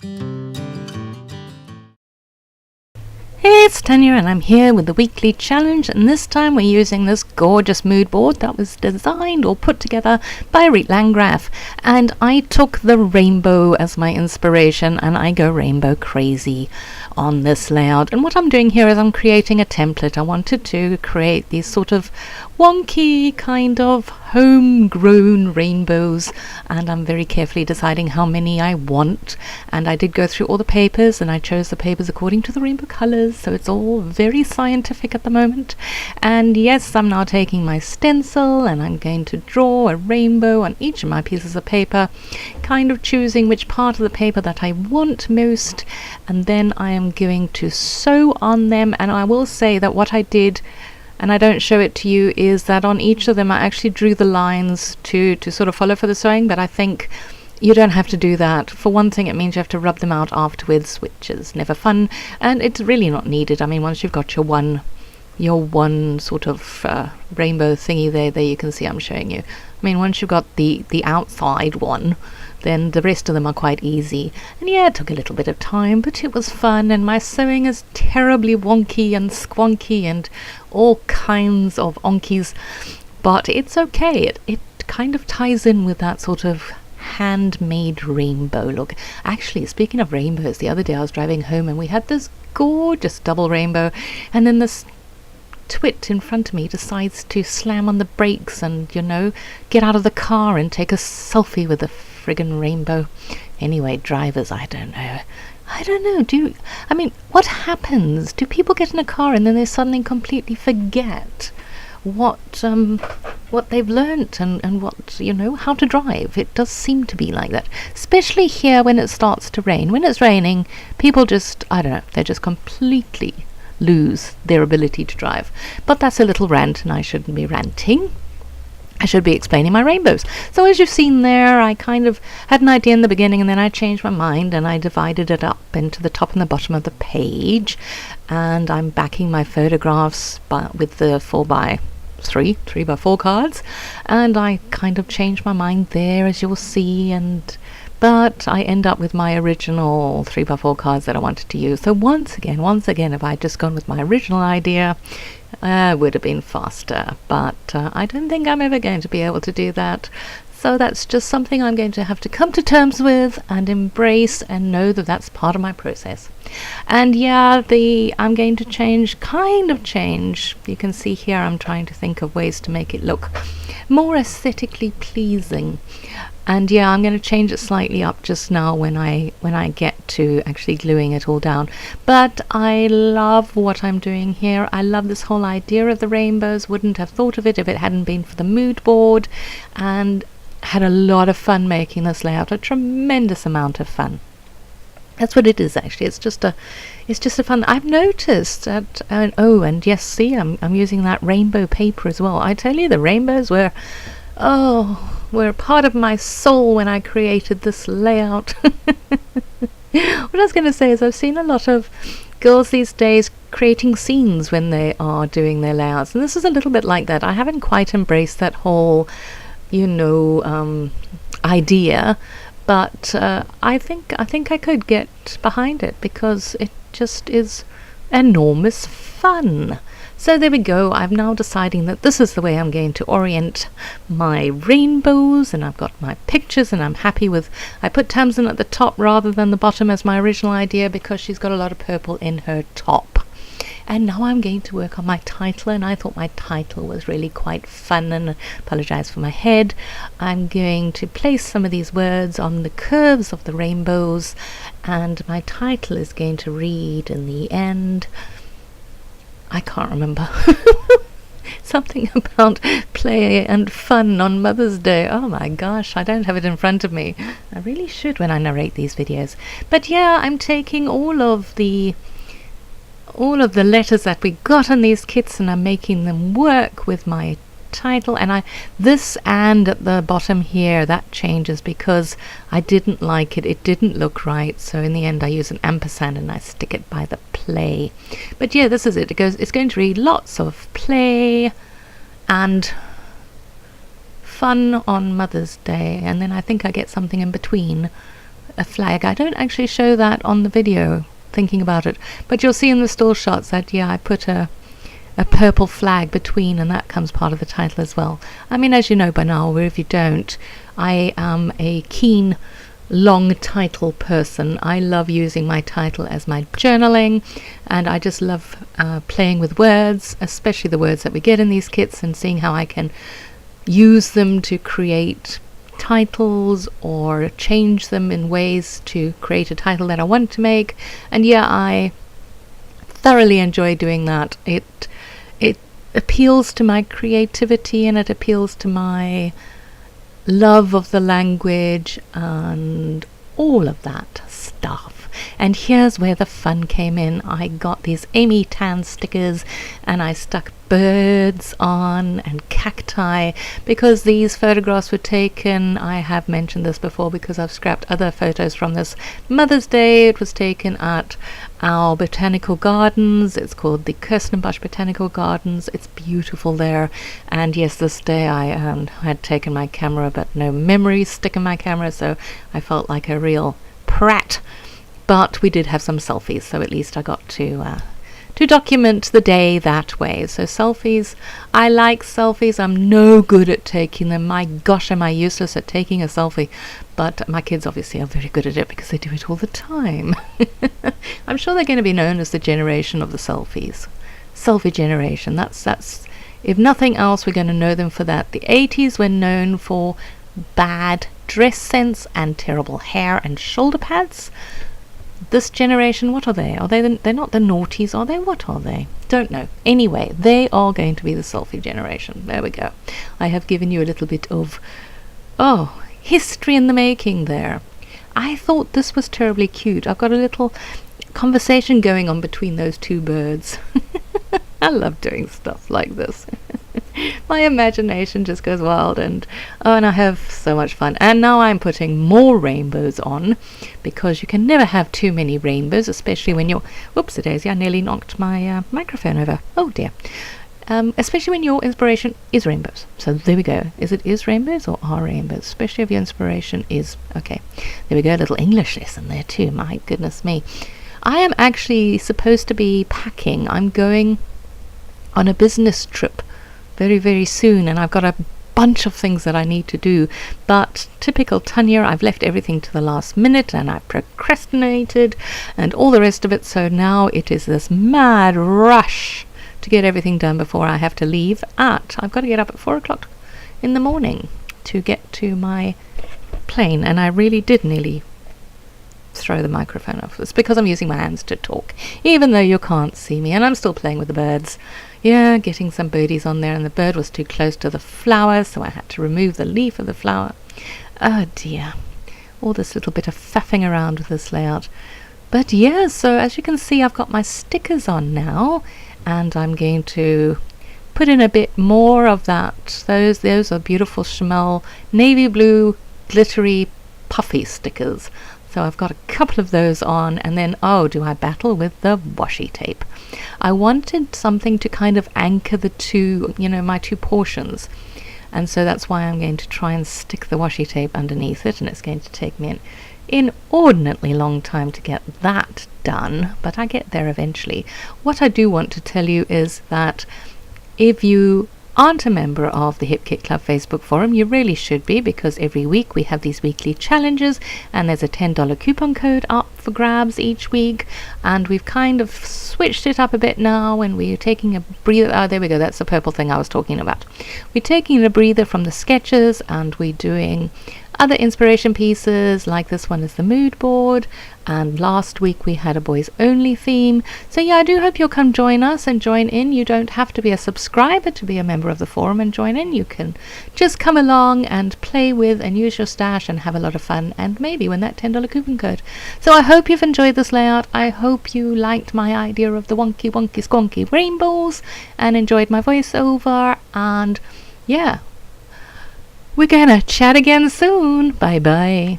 Hey, it's Tanya and I'm here with the weekly challenge, and this time we're using this gorgeous mood board that was designed or put together by Riet Landgraf, and I took the rainbow as my inspiration and I go rainbow crazy on this layout. And what I'm doing here is I'm creating a template. I wanted to create these sort of wonky kind of homegrown rainbows, and I'm very carefully deciding how many I want, and I did go through all the papers and I chose the papers according to the rainbow colors, so it's all very scientific at the moment. And yes, I'm now taking my stencil and I'm going to draw a rainbow on each of my pieces of paper, kind of choosing which part of the paper that I want most, and then I am going to sew on them. And I will say that what I did, and I don't show it to you, is that on each of them I actually drew the lines to sort of follow for the sewing, but I think you don't have to do that. For one thing, it means you have to rub them out afterwards, which is never fun, and it's really not needed. I mean, once you've got your one sort of rainbow thingy there you can see I'm showing you. I mean, once you've got the outside one, then the rest of them are quite easy. And yeah, it took a little bit of time, but it was fun, and my sewing is terribly wonky and squonky and all kinds of onkies, but it's okay. It kind of ties in with that sort of handmade rainbow look. Actually, speaking of rainbows, the other day I was driving home and we had this gorgeous double rainbow, and then this twit in front of me decides to slam on the brakes and, you know, get out of the car and take a selfie with the friggin' rainbow. Anyway, drivers, I don't know. I mean, what happens? Do people get in a car and then they suddenly completely forget what they've learnt and what, you know, how to drive? It does seem to be like that, especially here when it starts to rain. When it's raining, people just, I don't know, they just completely lose their ability to drive. But that's a little rant, and I shouldn't be ranting. I should be explaining my rainbows. So as you've seen there, I kind of had an idea in the beginning, and then I changed my mind and I divided it up into the top and the bottom of the page, and I'm backing my photographs with the 3x4 cards, and I kind of changed my mind there, as you'll see, but I end up with my original 3x4 cards that I wanted to use. So once again, if I'd just gone with my original idea, it would have been faster, but I don't think I'm ever going to be able to do that. So that's just something I'm going to have to come to terms with and embrace and know that that's part of my process. And yeah, I'm going to change. You can see here I'm trying to think of ways to make it look more aesthetically pleasing. And yeah, I'm going to change it slightly up just now when I get to actually gluing it all down. But I love what I'm doing here. I love this whole idea of the rainbows. Wouldn't have thought of it if it hadn't been for the mood board, and had a lot of fun making this layout. A tremendous amount of fun. That's what it is, actually. It's just a fun. I've noticed that. And yes, see, I'm using that rainbow paper as well. I tell you, the rainbows were part of my soul when I created this layout. What I was going to say is I've seen a lot of girls these days creating scenes when they are doing their layouts, and this is a little bit like that. I haven't quite embraced that whole, idea, but I think I could get behind it because it just is enormous fun. So there we go. I'm now deciding that this is the way I'm going to orient my rainbows, and I've got my pictures, and I'm happy with, I put Tamsin at the top rather than the bottom as my original idea because she's got a lot of purple in her top. And now I'm going to work on my title, and I thought my title was really quite fun, and I apologize for my head. I'm going to place some of these words on the curves of the rainbows, and my title is going to read in the end, I can't remember, something about play and fun on Mother's Day. Oh my gosh, I don't have it in front of me. I really should when I narrate these videos. But yeah, I'm taking all of the letters that we got on these kits, and I'm making them work with my title. And this and at the bottom here, that changes because I didn't like it. It didn't look right. So in the end I use an ampersand and I stick it by the play. But yeah, this is it. It's going to read lots of play and fun on Mother's Day. And then I think I get something in between a flag. I don't actually show that on the video, thinking about it, but you'll see in the still shots that, yeah, I put a purple flag between, and that comes part of the title as well. I mean, as you know by now, or if you don't, I am a keen long title person. I love using my title as my journaling, and I just love playing with words, especially the words that we get in these kits, and seeing how I can use them to create titles or change them in ways to create a title that I want to make. And yeah, I thoroughly enjoy doing that. It appeals to my creativity, and it appeals to my love of the language and all of that stuff. And here's where the fun came in. I got these Amy Tan stickers, and I stuck birds on and cacti, because these photographs were taken, I have mentioned this before because I've scrapped other photos from this Mother's Day. It was taken at our botanical gardens. It's called the Kirstenbosch Botanical Gardens. It's beautiful there. And yes, this day I had taken my camera, but no memory stick in my camera, so I felt like a real prat. But we did have some selfies, so at least I got to document the day that way. So selfies, I like selfies. I'm no good at taking them. My gosh, am I useless at taking a selfie. But my kids obviously are very good at it because they do it all the time. I'm sure they're going to be known as the generation of the selfies. Selfie generation. That's if nothing else, we're going to know them for that. The 80s were known for bad dress sense and terrible hair and shoulder pads. This generation, what are they? They're not the naughties, are they? What are they? Don't know. Anyway, they are going to be the selfie generation. There we go. I have given you a little bit of, history in the making there. I thought this was terribly cute. I've got a little conversation going on between those two birds. I love doing stuff like this. My imagination just goes wild, and I have so much fun. And now I'm putting more rainbows on, because you can never have too many rainbows, especially when you're... Whoops-a-daisy, I nearly knocked my microphone over. Oh dear. Especially when your inspiration is rainbows. So there we go. Is rainbows or are rainbows? Especially if your inspiration is... Okay, there we go. A little English lesson there too. My goodness me. I am actually supposed to be packing. I'm going on a business trip very, very soon, and I've got a bunch of things that I need to do. But typical Tanya, I've left everything to the last minute, and I've procrastinated and all the rest of it. So now it is this mad rush to get everything done before I have to leave I've got to get up at 4 o'clock in the morning to get to my plane. And I really did nearly throw the microphone off. It's because I'm using my hands to talk, even though you can't see me, and I'm still playing with the birds. Yeah, getting some birdies on there, and the bird was too close to the flower, so I had to remove the leaf of the flower. Oh dear, all this little bit of faffing around with this layout. But yeah, so as you can see, I've got my stickers on now, and I'm going to put in a bit more of that. Those are beautiful Schmel navy blue glittery puffy stickers. So I've got a couple of those on, and then, do I battle with the washi tape? I wanted something to kind of anchor the two, my two portions. And so that's why I'm going to try and stick the washi tape underneath it, and it's going to take me an inordinately long time to get that done, but I get there eventually. What I do want to tell you is that if you aren't a member of the Hip Kit Club Facebook forum, you really should be, because every week we have these weekly challenges, and there's a $10 coupon code up for grabs each week, and we've kind of switched it up a bit now, and we're taking a breather. There we go, that's the purple thing I was talking about. We're taking a breather from the sketches, and we're doing other inspiration pieces, like this one is the mood board, and last week we had a boys only theme. So yeah, I do hope you'll come join us and join in. You don't have to be a subscriber to be a member of the forum and join in. You can just come along and play with and use your stash and have a lot of fun, and maybe win that $10 coupon code. So I hope you've enjoyed this layout. I hope you liked my idea of the wonky wonky squonky rainbows and enjoyed my voiceover, and yeah, we're gonna chat again soon. Bye bye.